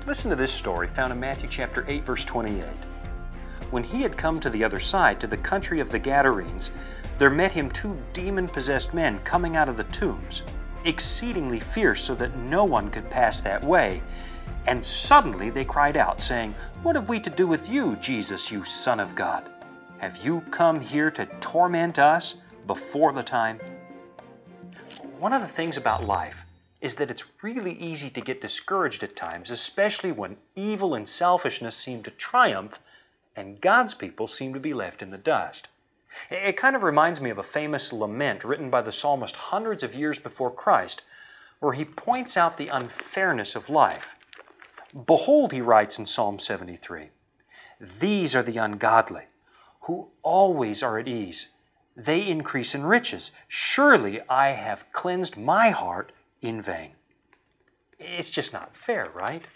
Listen to this story found in Matthew chapter 8, verse 28. When he had come to the other side, to the country of the Gadarenes, there met him 2 demon-possessed men coming out of the tombs, exceedingly fierce, so that no one could pass that way. And suddenly they cried out, saying, "What have we to do with you, Jesus, you Son of God? Have you come here to torment us before the time?" One of the things about life is that it's really easy to get discouraged at times, especially when evil and selfishness seem to triumph and God's people seem to be left in the dust. It kind of reminds me of a famous lament written by the psalmist hundreds of years before Christ, where he points out the unfairness of life. "Behold," he writes in Psalm 73, "these are the ungodly, who always are at ease. They increase in riches. Surely I have cleansed my heart in vain." It's just not fair, right?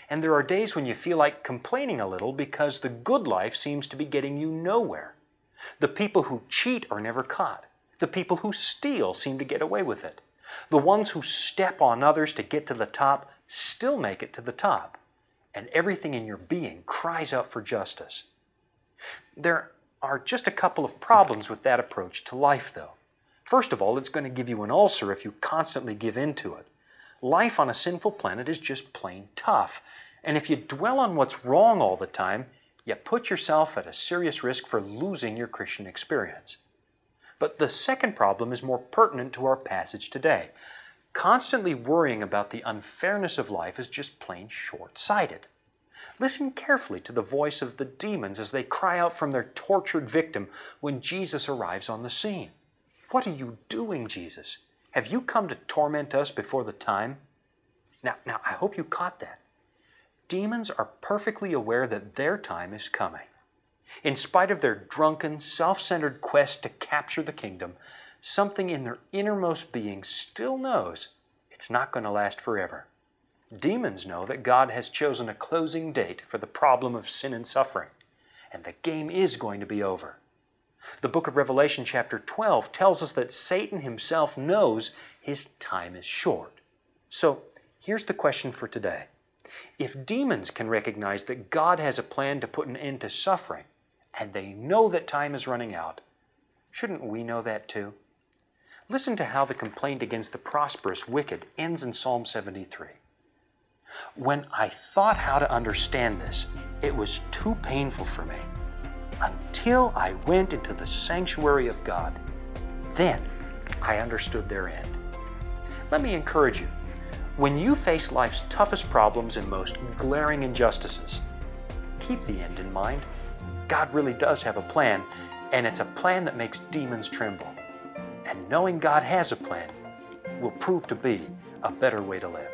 And there are days when you feel like complaining a little because the good life seems to be getting you nowhere. The people who cheat are never caught. The people who steal seem to get away with it. The ones who step on others to get to the top still make it to the top. And everything in your being cries out for justice. There are just a couple of problems with that approach to life, though. First of all, it's going to give you an ulcer if you constantly give in to it. Life on a sinful planet is just plain tough. And if you dwell on what's wrong all the time, you put yourself at a serious risk for losing your Christian experience. But the second problem is more pertinent to our passage today. Constantly worrying about the unfairness of life is just plain short-sighted. Listen carefully to the voice of the demons as they cry out from their tortured victim when Jesus arrives on the scene. "What are you doing, Jesus? Have you come to torment us before the time?" Now, I hope you caught that. Demons are perfectly aware that their time is coming. In spite of their drunken, self-centered quest to capture the kingdom, something in their innermost being still knows it's not going to last forever. Demons know that God has chosen a closing date for the problem of sin and suffering, and the game is going to be over. The book of Revelation chapter 12 tells us that Satan himself knows his time is short. So here's the question for today. If demons can recognize that God has a plan to put an end to suffering, and they know that time is running out, shouldn't we know that too? Listen to how the complaint against the prosperous wicked ends in Psalm 73. "When I thought how to understand this, it was too painful for me, until I went into the sanctuary of God. Then I understood their end." Let me encourage you. When you face life's toughest problems and most glaring injustices, keep the end in mind. God really does have a plan, and it's a plan that makes demons tremble. And knowing God has a plan will prove to be a better way to live.